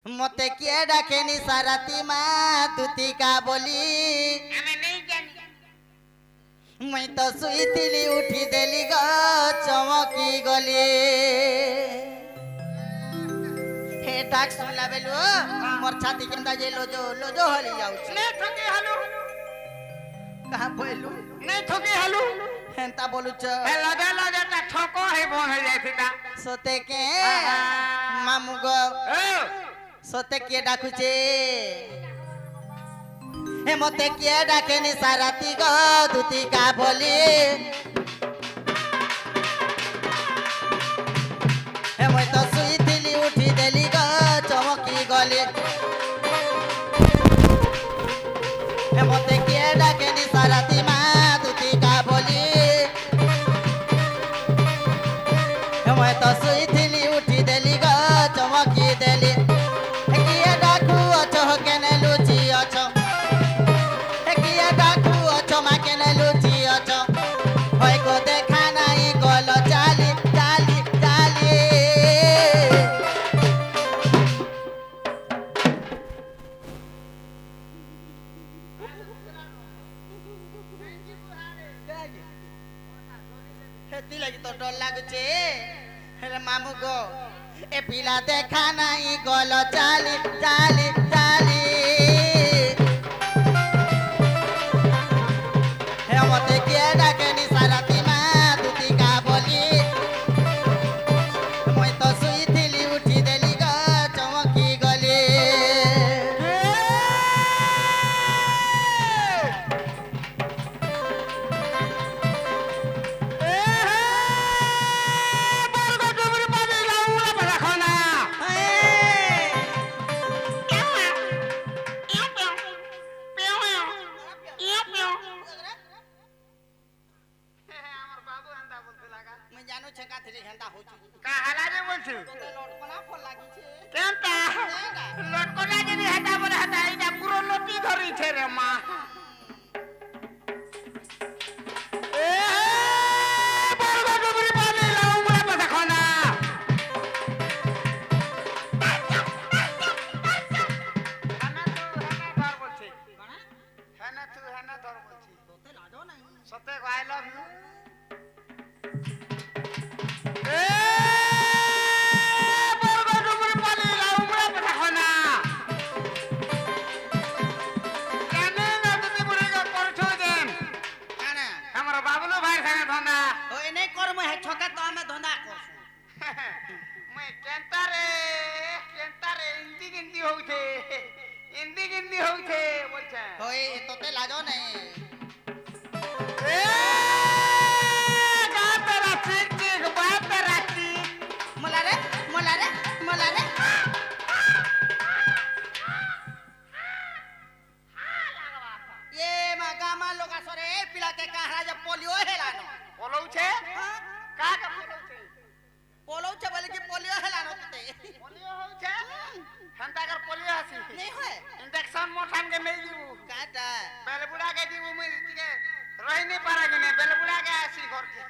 मते किए डाकेनी साराती माँ तुती का बोली हमें नहीं जानी मैं तो सुई तिली उठी देली गो चमकी गली हे डाक सुनला बेलु मोर छाती केंदा जे लोजो हली जाउछ नहीं ठोके हलू कहां बोलू नहीं ठोके हलू हेंता बोलुछ ए लगे ता ठोको है बोन है जाइता सोते के मामू गो ओ सोते किए डाकुचे हे मते किए डाकेनी साराती गो दुती का बोली हे मैं तो सुई तिली उठी देली गो चमकी गली हे मते किए डाकेनी साराती माँ दुती का बोली हे मैं तो सुई तिली उठी देली गो चमकी देली हे किए डाकू अछो केने लुची अछो हे किए डाकू अछो मा केने लुची अछो होय को देखा नाही गलो चाली चाली चाली हेती लगी तो डर लागुचे हेले मामू गो ए पिला देखा नाही गलो चाली चाली चाली हे मते किए डाकेनी साराती माँ दुती का बोली मैं तो सुई थिली उठी देली गो चमकी गली मैं जानू छे का थिरी घंटा हो चुकी तोते लटकना फल लागी छे तोते लाजो नहीं सत्य को आई लव यू काना ओए नहीं कर मैं छका तो हमें धंधा कर ओए तोते लाजो नहीं मोला रे मोला रे मोला रे ये गामा लोग सरे पिला के कहारा जब पोलियो हेलानो पोलो छे बोले कि पोलियो हेलानो तते नहीं होए इंजेक्शन मोठान के नहीं जीवू काटा बेलबुड़ा के जीवू मैं तिके रही नहीं पारा कि नहीं बेलबुड़ा के आसी घर के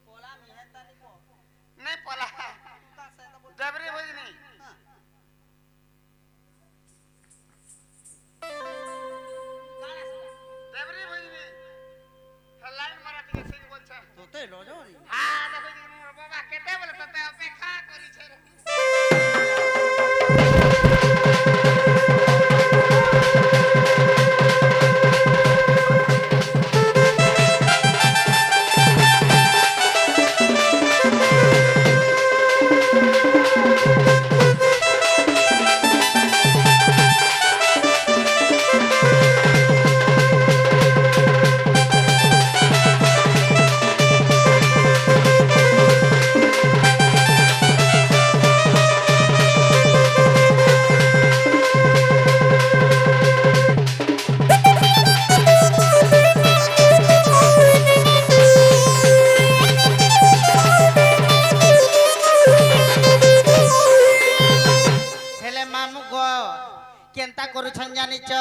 पोला मिहता नहीं को नहीं पला ता से तो बोल जबरी बोझ नहीं हां काला কেনতা করুছন জানিছ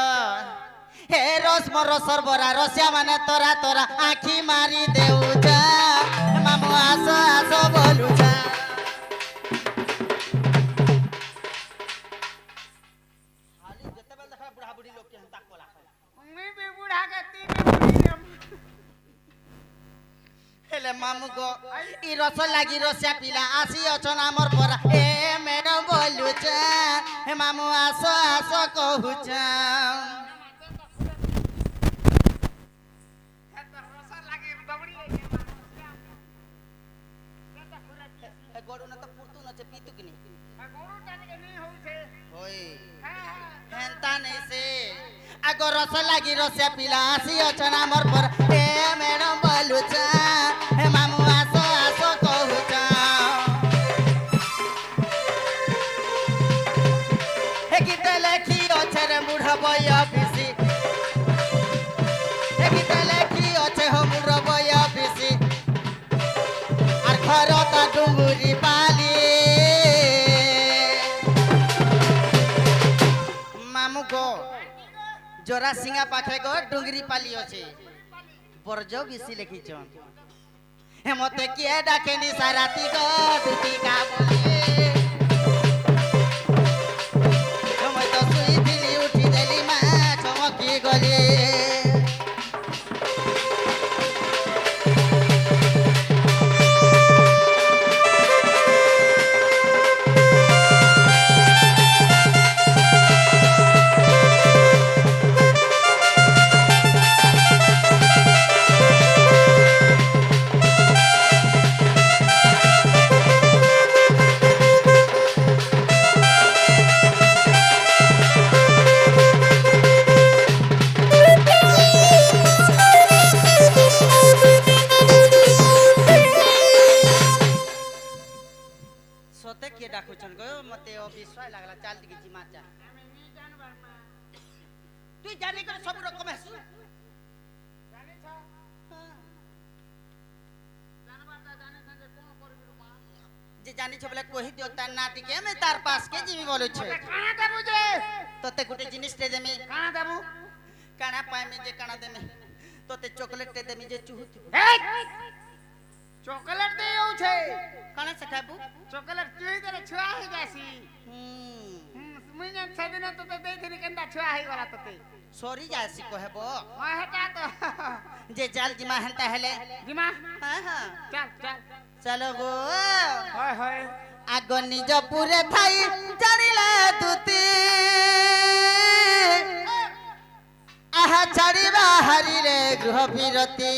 হে রস মর সরবরা রসিয়া মানে তোরা তোরা আখি মারি দেউছা মামু আস আস বলুছা হালি যেতেবেল দেখা বুড়া বুড়ি লোক কেনতা কলা मैं भी बूढ़ा के तीन बुढ़ी হেলে মামু গো ই রস লাগি রসিয়া পিলা আসি অছন আমর পরা এ ম্যাডাম বলুছা হে মামু আস আস কহুছা रसा लागे बबड़ी গড়ু না তো পুরতু নছে পিতু কিনি गोरू टाने के नहीं होई छे ওই हां হেনতা নেই সে আগো রস লাগি রসিয়া পিলা আসি অছন আমর পরা এ ম্যাডাম বলুছা হে মামু আস আস কহুছা হে গীতে লেখি অছে রে মুঢ় বয় পিসি হে গীতে লেখি অছে হো মুঢ় বয় পিসি আর ঘর তা ডুঙ্গুরি পালি মামু গো জোরা সিঙ্গা পাখে গো ডুঙ্গরি পালি আছে বরজ বেশি লেখিছন হে মতে কিয়ে ডাকেনি সারাতি গো দুটি কা বলি মই তো শুইছিলি উঠি দেলি মা চমকি গলি সতে কিয়ে ডাকুছন গো মতে ও বিস্ময় লাগলা চাল দিকে জিমা চা हमें नहीं जानवर में তুই জানি করে সব রকম হেসু जाने छ जानवर दा जाने छ जे कोन करबी मा যে জানিছ বলে কহি দিও তার নাটিকে আমি তার পাস কে জিমি বলুছে ते काना देबू जे তোতে গোটে জিনিস তে দেমি काना देबू কানা পাইমি যে কানা দেমি তোতে চকলেট তে দেমি যে চুহুতি चॉकलेट दे यौ छे কানা সে খাইবু चॉकलेट चुई दे छुआ ही जासी मुई जन छदिन तो दे थिन केंदा छुआ ही वाला तते সরি যাসি কহেব हां हटा तो যে জাল জিমা হেনতা হেলে दिमा হ্যাঁ হ্যাঁ चल चल চলো গো हाय हाय আগ নিজ পুরে থাই জানিলে তুতি আহা ছাড়িবা হারিলে গৃহ বিরতি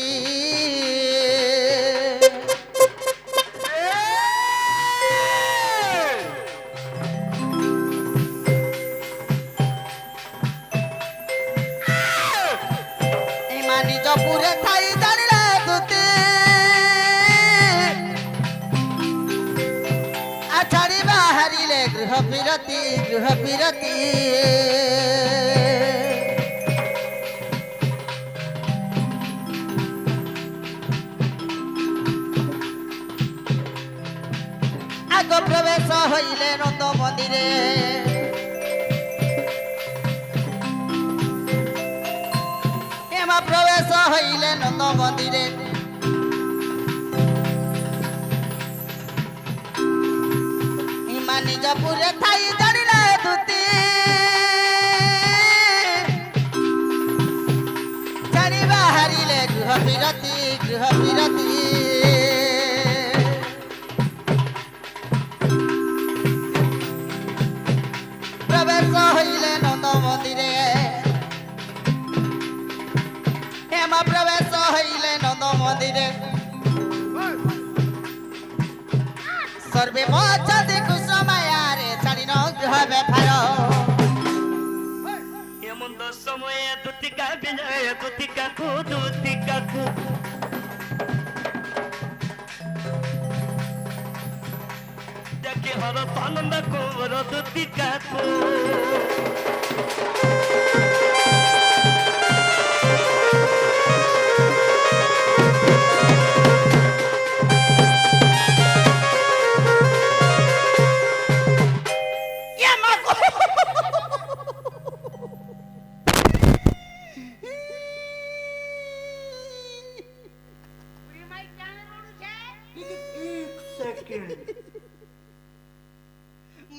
নিজ পুরে থাই জানিলে তুতি ছাড়িবা হারিলে গৃহ বিরতি গৃহ বিরতি আগ প্রবেশ হইলে নন্দ মন্দিরে এমা প্রবেশ হইলে নন্দ মন্দিরে ইমা নিজ পুরে থাই জানিলে দুতি ছাড়িবা হারিলে গৃহ বিরতি গৃহ বিরতি প্রবেশ হইলে নন্দ মন্দিরে হেমা প্রবেশ হইলে নন্দ মন্দিরে সর্বে মচ্ছন্তি কুসুমায়ারে ছাড়িন গৃহ বেফার এমন সময়ে দুতিকা বিজয় দুতিকা খু দুতিকা খু দেখে হর আনন্দ কোর দুতিকা খু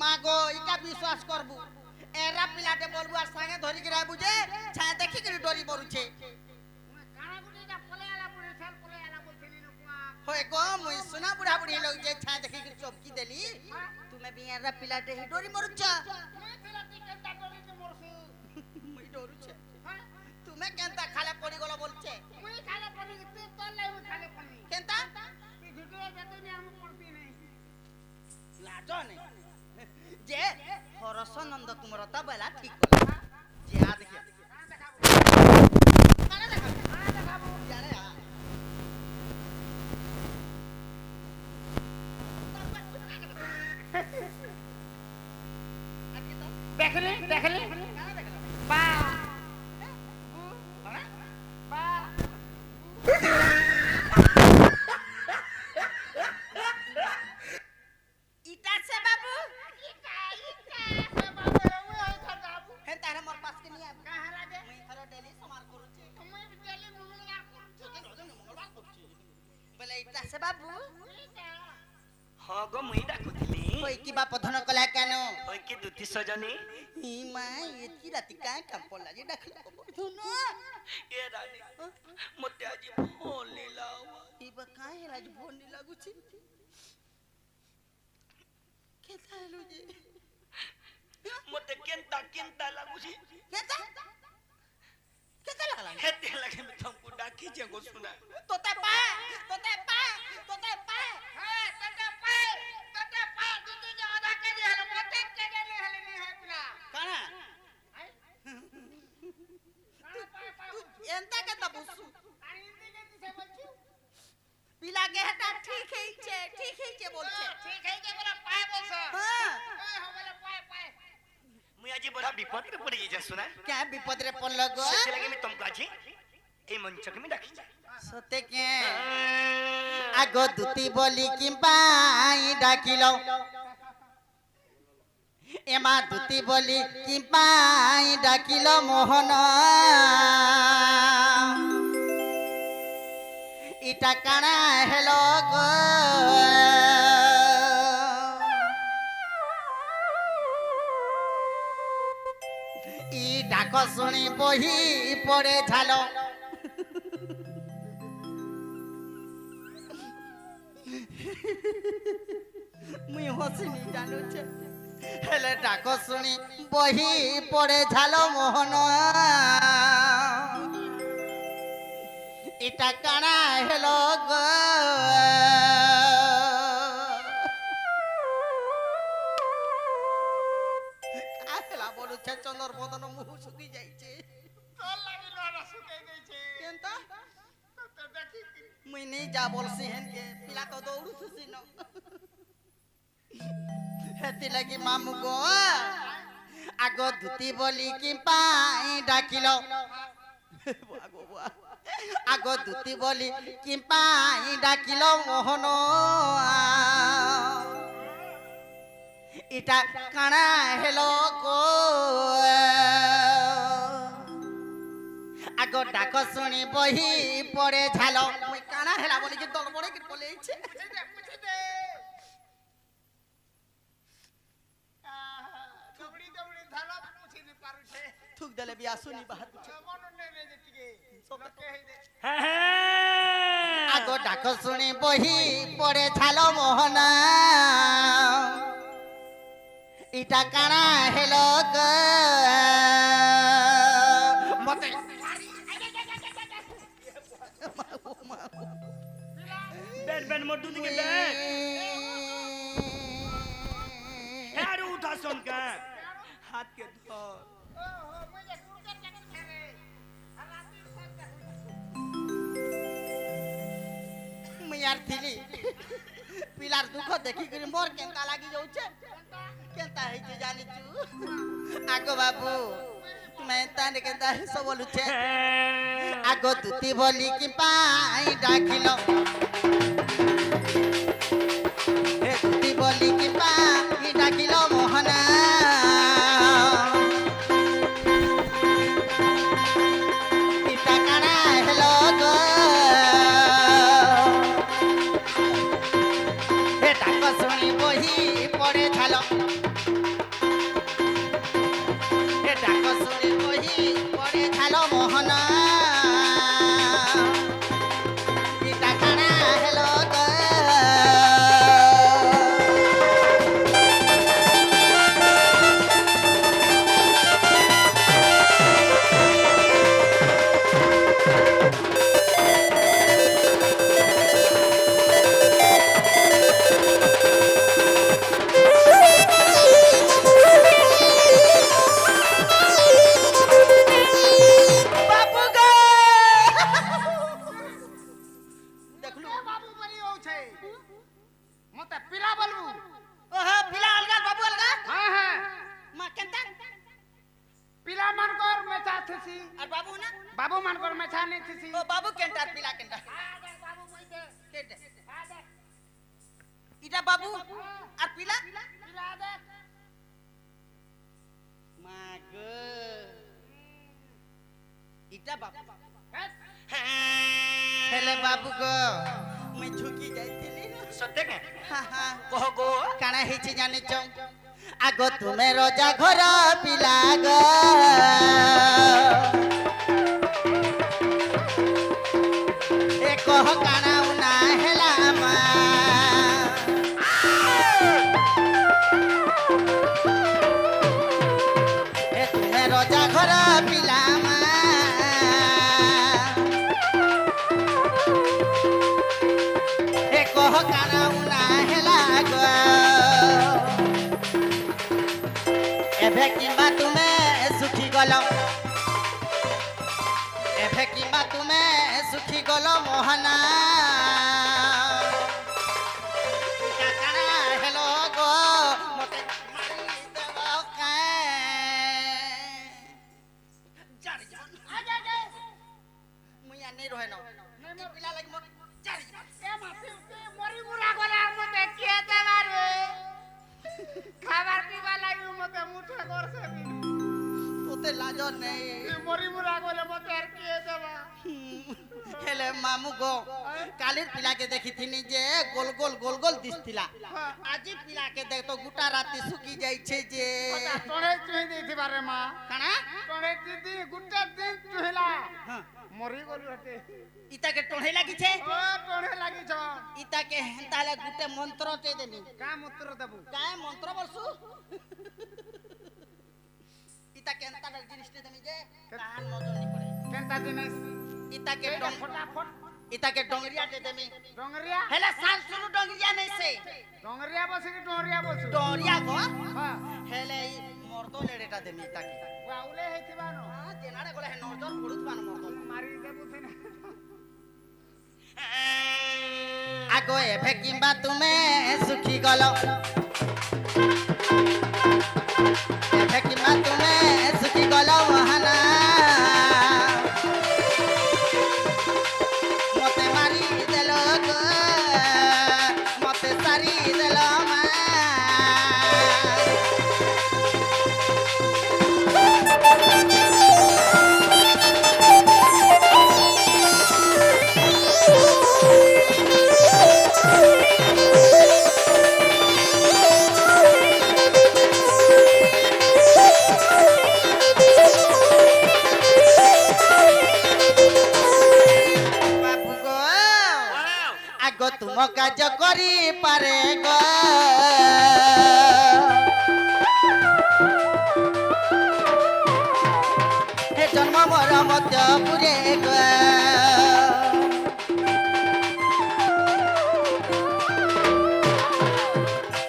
মাগো ইটা বিশ্বাস করবু এরা পিলাটে বলবু আর সাঙ্গে ধরি কি রাবু যে ছায়া দেখি কি ডরি বলছে কানা গুটিটা পলে আলা পড়ে ছাল পলে আলা বলছিলি না কুয়া হয় গো মুই সোনা বুড়া বুড়ি লোক যে ছায়া দেখি কি চপকি দেলি তুমি বি এরা পিলাটে হি ডরি মরুছ মুই পিলাটি কেনটা ডরিতে মরছু মুই ডরুছে হ্যাঁ তুমি কেনতা খালে পড়ি গলো বলছে মুই খালে পড়ি তুই তোর লাই মুই খালে পড়ি কেনতা তুই ঝুটুয়া যেতে নি আমি পড়তি নাই লাজ নেই যে হরস নন্দ কুমরতা বেলা ঠিক কলা যে আ দেখি কানা দেখাবো কানে দেখা কানা দেখাবো যারে আ দেখলি দেখলি কানে দেখা বা বা ইটা সে বাবু ইটা সে বাবা মুই ওই খাবো হে তারে মোর পাস কে নিয়ে কাহা লাগে মুই থর ডেলি সমার করুছি মুই ডেলি মঙ্গলবার করছি কেন রজনী মঙ্গলবার করছি বলে ইটা সে বাবু ইটা ହଁ ଗୋ ମୁଇଁ ଡାକୁଥିଲି কই কিবা পধন কলা কেন ওই কি দুতি সজনী ই মা এতি রাতি কায় কাম পড়লা যে ডাকলা ধুন এ রানী মতে আଜି ফোন লিলাও ইবা কায় হেলা যে ভন্ডি লাগুছি কেতা হেলু যে মতে কেনতা কেনতা লাগুছি কেতা কেতা লাগলা হেতে লাগে আমি তোমাকে ডাকি যে গো শুনা তোতে পা তোতে পা তোতে পা হ্যাঁ তোতে পাই দিদি যে আধা কেজি হলো মতে কেজি নি হলে নি হয় পুরা কানা আই পাই পাই এন্তা কেতা বুসু আর হিন্দি যে দিছে বলছি পিলা কে হেটা ঠিক হইছে বলছে ঠিক है যে বলা পাই বলছ হ্যাঁ ওই হবে পাই পাই মুই আଜି বড় বিপদরে পড়ি যাইছে শুনা क्या विपद रे पड़ल गो ସେଥିଲାଗି আমি তোমাকে আଜି এই মঞ্চকে আমি ডাকিছি सते के आगो दुती बोली कि पाई डाकिलो एमा दुती बोली कि पाई डाकिलो मोहन इटा काना हेलो गो ই ডাক শুনি বহি পড়ে ঝালো মুই হসিনি জানুছে হেলে ডাক শুনি বহি পড়ে ঝালো মোহন এটা কানা হেলো গো আহলা বলছে চন্দর বদন মুহ শুকি যাইছে তোর লাগি লড়া শুকাই গেছে কেনতা তো দেখি মুই নেই যা বলছি হেনকে পিলা তো দৌড়ুছি ন হেতি লাগি মামু গো আগ ধুতি বলি কি পাই ডাকিল আগ ধুতি বলি কি পাই ডাকিল মোহন ইটা কানা হেলো গো আগ ডাক শুনি বহি পড়ে ঝাল মুই কানা হেলা বলি কি দল বড়ে কি বলেইছে পুছি দে দবড়ি দবড়ি ধালা পুছি নি পারুছে থুক দেলে বিয়া শুনি বাহার মন নে রে যেটিকে লোকে হেই দে হ্যাঁ হ্যাঁ আগ ডাক শুনি বহি পড়ে ঝাল মোহন ইটা কানা হেলো গো মতে বেন বেন মোটু দিকে বেন হ্যাঁ রে উঠা শোন কা হাত কে ধর ও হো মুই যে কুরকে টাকা খেলে আর রাতে সব মুই আর থিলি পিলার দুঃখ দেখি করে মোর কেনতা লাগি যাউছে কেনতা হইছে জানিছু আগ বাবু তুমি তানে কেনতা হিস বলুছে আগ দুতি বলি কি পাই ডাকিল হে দুতি বলি কি পাই ডাকিল মোহন ইটা কানা হেলো গো হে ডাক বহি পড়ে ঝাল এ ডাক শুনি বহি পড়ে ঝাল মোহন ইটা কানা হেলো গো বাবু গো দেখলু ए बाबू बनी हो छे मते पिला बोलबू ओहो पिला अलगा बाबू अलगा हां हां मा केनता पिला मन कर मेचा थसी আর বাবু না बाबू मन कर मेचा नहीं थसी ও বাবু কেনটা আর পিলা কেনটা बाबू कोई दे কেটে ইটা বাবু আর পিলা पिला दे মা গো ইটা বাবু হেলে বাবু গো মুই ঝুকি যাইছিলি সত্যি কে হা হা কহ গো কানা ହେଇଛି জানিছ আগ তুমি রোজা ঘর পিলা গো এ কহ কানা উনা হেলা মা এ তুমি রোজা ঘর পিলা মা এ কহ কানা উনা হেলা গো এভে কিংবা তুমি সুখী গল এভে কিংবা তুমি সুখী গল মোহনা ইটা কানা হেলো গো মতে মারি দেব কায় জারি জীবন आजा दे মুই আর নেই রহে না এই পিলা লাগি মত জারি জীবন ए मासी उते मरी मुरा गला मते के देबा रे खाবার पिबा লাগি मते मुठे करसे भी তোতে লাজ নেই मरी मुरा गले मते আর के देबा হেলে মামু গো কালির পিলাকে দেখিথিনি যে গোল গোল গোল গোল দিছিলা আজি পিলাকে দেখ তো গোটা রাতি শুকি যাইছে যে কথা তোরে চুই দেইছি বারে মা কানা তোরে দিদি গুটা দিন চুহিলা হ্যাঁ মরি গলু হতে ইতাকে টঢ়ে লাগিছে ও তোরে লাগিছ ইতাকে হেন্তালে গুটে মন্ত্র তে দেনি কা মূত্র দেবু কায় মন্ত্র বলছু ইতাকে হেন্তালে জিনিসতে দেনি যে কান নজর নি পড়ে কেনতা জিনিস ইতাকে এটা ফটাফট ইতাকে ডংরিয়া তে দেমি ডংরিয়া হেলে সাল শুরু ডংরিয়া নাই সে ডংরিয়া বসে কি ডংরিয়া বসু ডরিয়া গো হ্যাঁ হেলে মর্দ লেড়েটা দেমি ইতাকে বাউলে হেতিবা ন জেনারে গলে হে নজর পড়ুত পান মর্দ মারি দেবু থিনা আগো এভে কিংবা তুমি সুখী গল এভে কিংবা তুমি সুখী গল মহানা মতে মারি দেল গো মতে সারি দেল মা বাবু গো আগ তুম কাজ করি পারে গো হে জন্ম মর মধ্য পুরে গো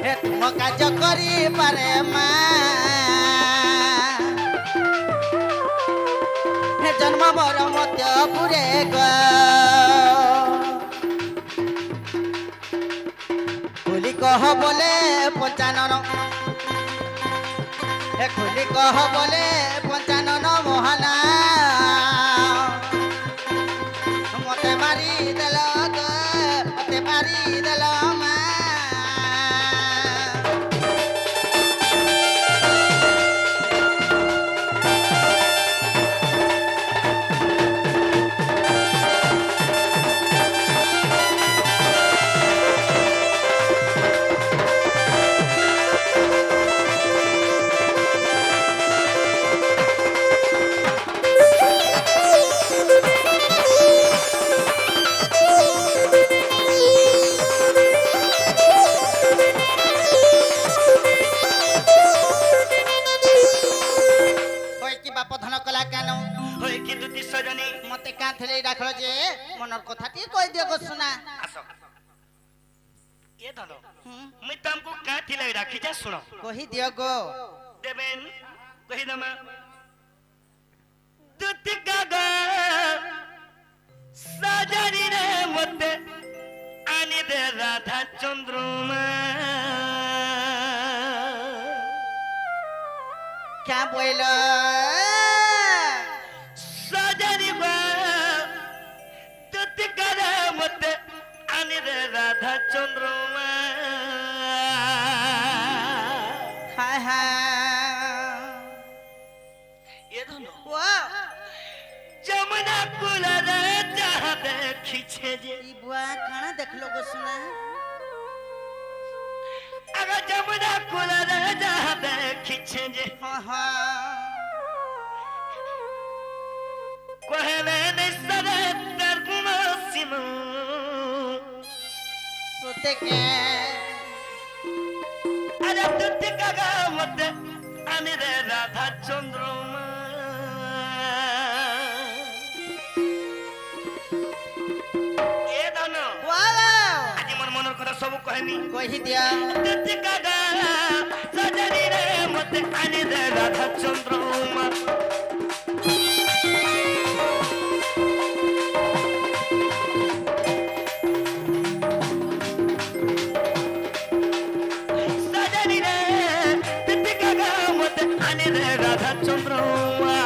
হে তুম কাজ করি পারে মা হে জন্ম মর মধ্য পুরে গো খুলি কহ বলে পঞ্চানন হে খুলি কহ বলে পঞ্চানন মহানা মতে মারি দেল গো মতে মারি দেল মা মনের কথাটি কই দিও গো শোনা আস এ ধন হুম মুই তমকু কাঠি লাই রাখিছে শুনো কহি দিও গো দেবেন কহি দমা দুতি গাগা সাজানি রে মতে আনি দে রাধা চন্দ্রমা क्या बोल সাজানি বা দুতি গাগা মতে আনি দে রাধা চন্দ্রমা हाय हाय এ ধন वाह যমুনা কুলরে যাহা দেখিছে যে ई बुआ खाना देख लो गो सुना আগে যমুনা কুলরে যাহা দেখিছে যে हाँ हाँ কহেলে নিসরে তার গুণ সীম सोते के আরে দুটি কাগা মতে আনি রে রাধা চন্দ্রমা এ ধন वाह আজি মোর মনের কথা সব কহেনি कही दिया দুটি কাগা সাজানি রে মতে আনি রে রাধা চন্দ্রমা সাজানি রে দুটি কাগা মতে আনি রে রাধা চন্দ্রমা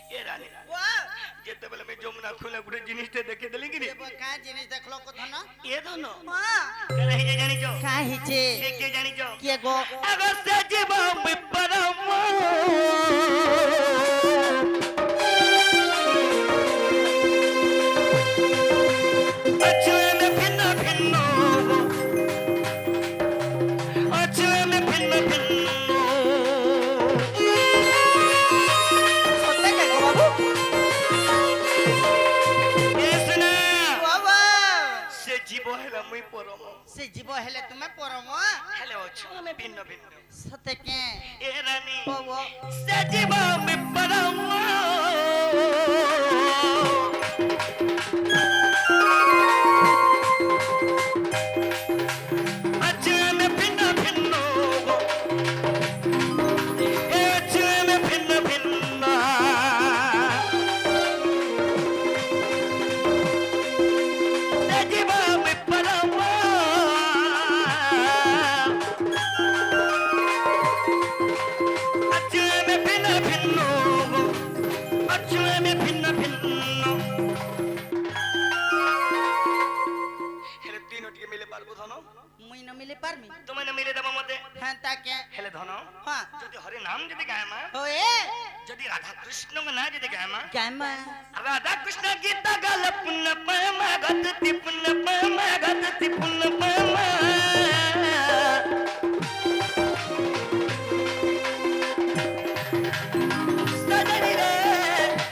এ রানী वाह যেতেবেলে আমি যমুনা খুলে গুড়ে জিনিসটা দেখে দিলি কি রে ये का जिनिस देख लो को धन এ ধন वाह কেন হিজে জানিছ काहे जे কে কে জানিছ के गो আগস্তে জীব বিপরম অচুন ভিন্ন ভিন্ন অচুন ভিন্ন ভিন্ন सोते के गो बाबू এসনা वाह वाह সে জীব হেলা মুই পরম से जीव हेले तुम्हें परम হেলে অচুন ভিন্ন ভিন্ন सोते के এ রানী वो वो সে জীব বিপরম অচুন ভিন্ন ভিন্ন অচুন ভিন্ন ভিন্ন সে জীব বিপরম অচুন ভিন্ন ভিন্ন অচুন ভিন্ন ভিন্ন হেলে তিনটিকে মিলে পারবো ধন मुई न मिले पारमी তুমি না মিলে দেব মতে हां ताके হেলে ধন हां যদি হরি নাম যদি গায় মা ओए যদি রাধা কৃষ্ণ না যদি গায় মা क्या मैं রাধা কৃষ্ণ গীতা গাল পুণ্য পামা গতি পুণ্য পামা গতি পুণ্য পামা সজনি রে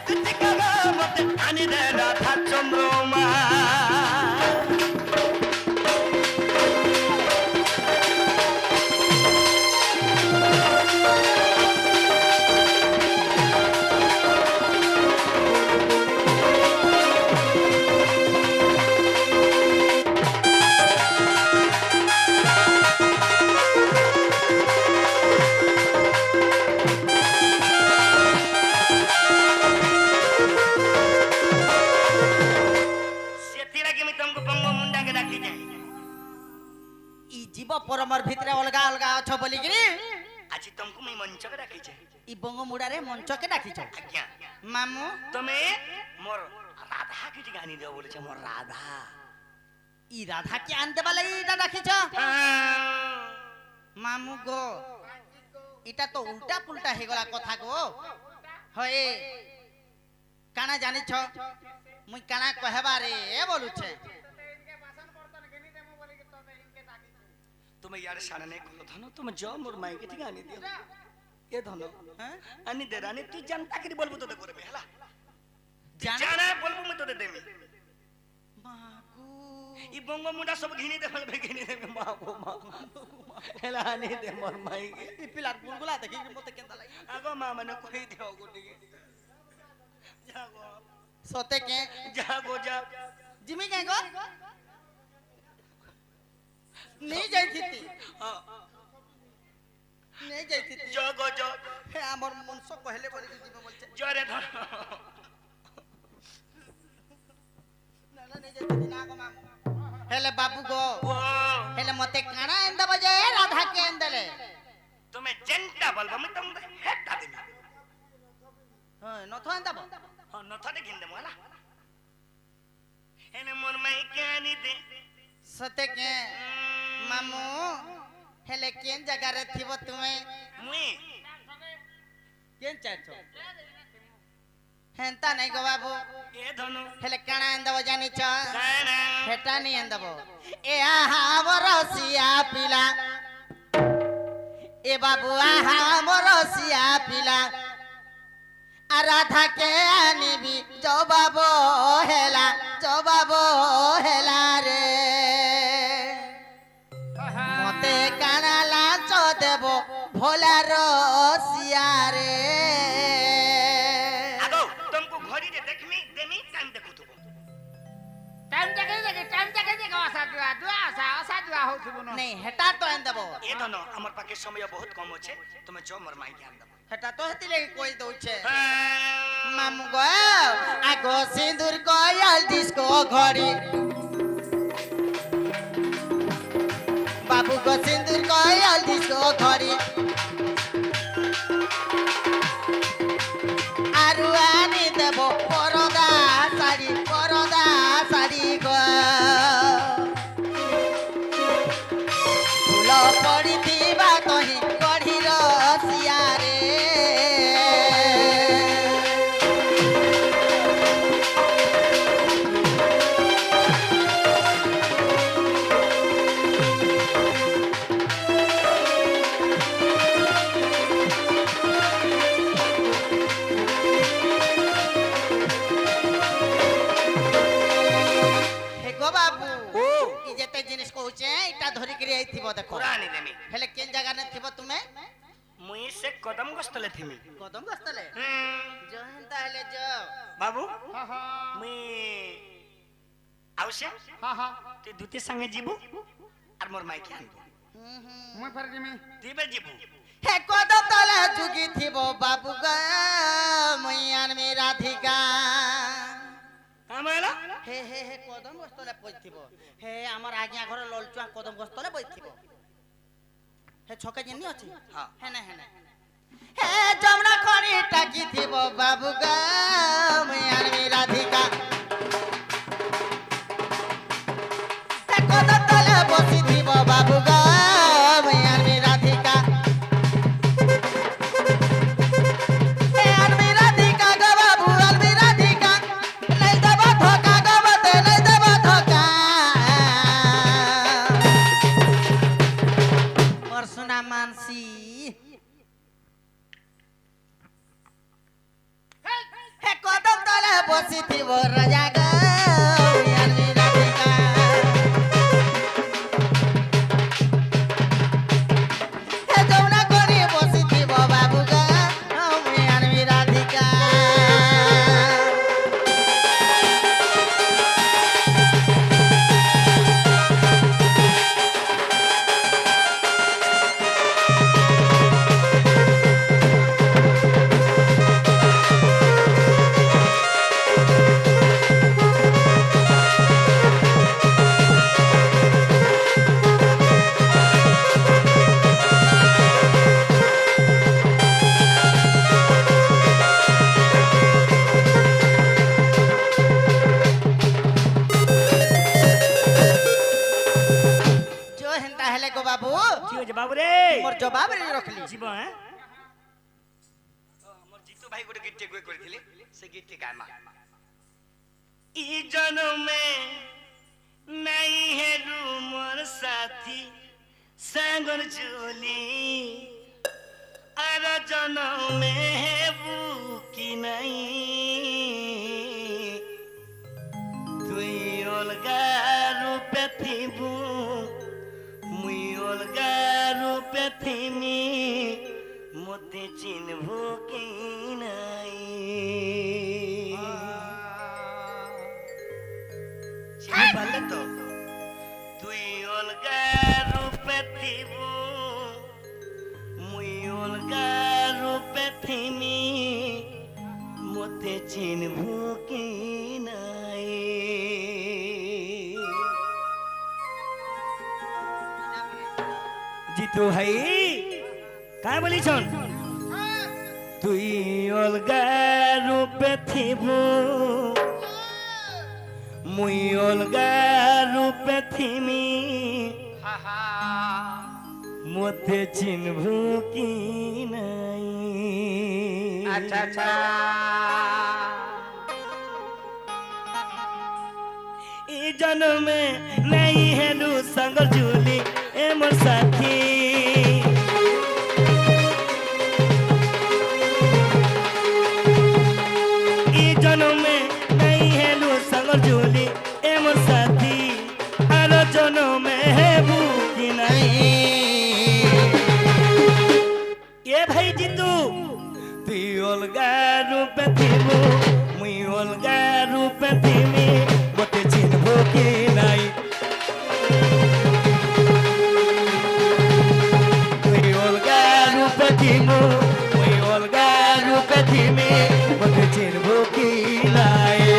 তুতি কাগা মতে আনি রে রাধা চন্দ্রমা जीव परमर भितरे अलगा अलगा अछ बोली गिरी আজি तुमको मैं मंच के डाकिছে ई बंग मुड़ारे मंच के डाकिछ आज्ञा मामू তুমি মোর রাধা কি গানি দেও বলেছে মোর রাধা ई राधा के आन देबा लगी इटा डाकिछ मामू गो इटा तो उल्टा पुल्टा हे गला कथा गो हए কানা জানিছ মুই কানা কহেবারে বলুছে इनके बासन बर्तन घेनी देमु बोली कि तबे इनके डाकी তুমি ইয়ার সারা নেই করো ধনো তুমি জ মোর মাইকে ঠিক আনি দিও এ ধনো হ্যাঁ আনি দে রানী তুই জানতা কি বলবো তোতে করবে হেলা জানা জানা বলবো মই তোতে দেমি মাগু ই বঙ্গ মুন্ডা সব ঘিনি দে বলবে ঘিনি দেবে মা গো মা হেলা আনি দে মোর মাইকে ই পিলার গুলগুলা দেখি মতে কেনতা লাগি আগো মা মানে কই দিও গুটিকে যা গো সতে কে যা গো যা জিমি কে গো নেই যাইছিতি নেই যাইছিতি জ গো জ হে আমার মনস কহেলে বলি জিমি বলছে জরে ধর না না নেই যাইছিতি না গো মামু হেলে বাবু গো ও হেলে মতে কানা এন্দ বজে রাধা কে এন্দলে তুমি জেন্টা বলবো আমি তুমি হেটা দেমি হ্যাঁ নথ এন্দব হ্যাঁ নথাতে ঘিন দেবো হেলা এনে মোর মাইকে আনি দে সতে কে মামু হেলে কেন জায়গারে থিব তুমি মুই কেন চাইছো হেন্তা নাই গো বাবু এ ধনু হেলে কানা এন্দব জানিছ কানা হেটা নি এন্দব এ আহা বরসিয়া পিলা এ বাবু আহা বরসিয়া পিলা রাধা কে আনিবি জবাব হেলা রে মতে কানা লাঞ্চ দেব ভোলার সিয়া রে আগো তুমকো ঘড়ি দে দেখমি দেমি টাইম দেখু তো टाइम देखे आशा जुआ हो थुबु न নেই হেটা তো এন দেব এ ধনো আমার পাকে সময় বহুত কম আছে তুমি চ মোর মাইকে আন দেবো হেটা তো হেতি লাগি কই দউছে হ্যাঁ মামু গো আগো সিঁদুর কয়াল ডিস্কো ঘড়ি বাবু গো সিঁদুর কয়াল ডিস্কো ঘড়ি আরু আনি দেব পরদা শাড়ি গো ফুল পড়িথিবা তহি গঢ়ির সিয়ারে হে গো বাবু ও ই যেতে জিনিস কହୁছে এটা ধরি করে আইথিব দেখো পুরা আনি দেমি হেলে কেন জায়গা নে থিব তুমি মুই সে কদম গস্তলে থিমি কদম গস্তলে জহেন তাহলে যাও বাবু हां हां মুই আউছে हां हां তুই দুটি সঙ্গে যাবো আর মোর মাইকে আনবো मुई फेर जिमी দিবে যাবো হে কদম তলে যুগি থিব বাবু গো মুই আনমি রাধিকা আমালা হে হে হে কদম গস্তলে পইথিব হে আমার আজ্ঞা ঘর ললচুয়া কদম গস্তলে পইথিব হে ছকে জেনি আছে হ্যাঁ হে না হে যমুনা খনি টাকি থিব বাবু গো মুই আনমি রাধিকা হে কদম তলে বসি থিব বাবু গো মুই আনমি রাধিকা হে আনমি রাধিকা গো বাবু আনমি রাধিকা নাই দেব ধোকা গো বতে নাই দেব ধোকা মোর সোনা মানসি হে কদম তলে বসি থিব রাজা গো মুই আনমি রাধিকা হে যমুনা খনি বসি থিব বাবু গো মুই আনমি রাধিকা जो हेंता हेले गो बाबू কি হইছে বাবু রে मोर जवाब रे रखली জীব হ্যাঁ মোর জিতু ভাই গোটে গিটে গুই করিଥିଲେ সে से गीत के गामा ई जन्म में नहीं है रूमर साथी सांगर झोली अर जन्म में है वो की नहीं तुई अलगा रूपे थीबू मुई अलगा रूपे थीमी मोते चिन्हबू की नहीं चिन्ह पाले तो तुई अलगा रूपे थीबू मुई अलगा रूपे थीमी मोते चिन्हबू की नहीं जीतू भाई काय बोली छन तुई अलगा रूपे थीबू मुई अलगा रूपे थीमी मोते चिन्हबू की नहीं अच्छा अच्छा ई जन्म में नहीं है लू संग झूली ए मोर साथी ई जन्म में नहीं है लू संग झूली ए मोर साथी आरो जन्म में है भूखी नहीं ए भाई जीतू तुई अलगा रूपे थीबू मुई अलगा रूपे थीमी मोते चिन्हबू की नहीं तुई अलगा रूपे थीबू मुई अलगा रूपे थीमी मोते चिन्हबू की नहीं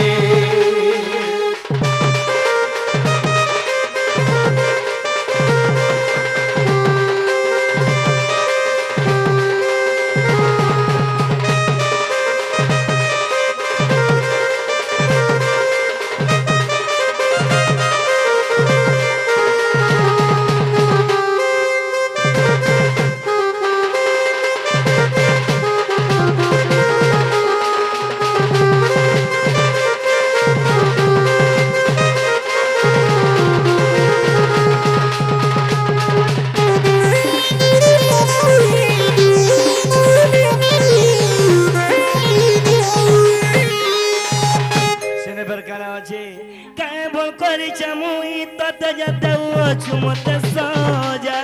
मत सजा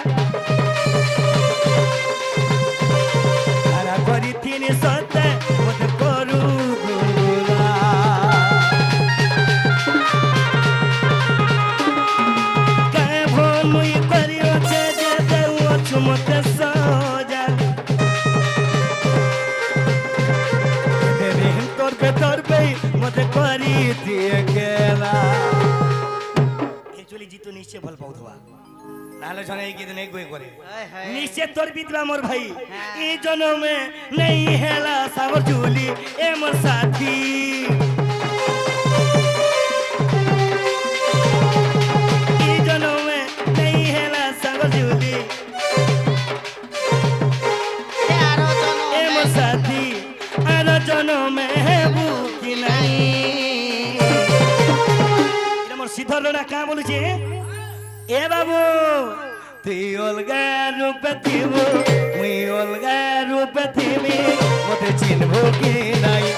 करी थी सत्य मत करू गुला काय भोल मुई करी छे जे देउ मत सजा देवे तोर पे मत करी थी अकेला जीतू निश्चय भल पाउथवा नाले जने एक दिन एक गोई करे निश्चय तोर बितवा मोर भाई ई जन्म में नहीं हेला सावर झूली ए मोर साथी ई जन्म में नहीं हेला सावर झूली ए मोर साथी आरो जन्म में है भूखी नहीं इरा मोर सिद्धरना का बोलु छे ए बाबू तुई अलगा रूपे थीबू मुई अलगा रूपे थीमी मोते चिन्हबू की नहीं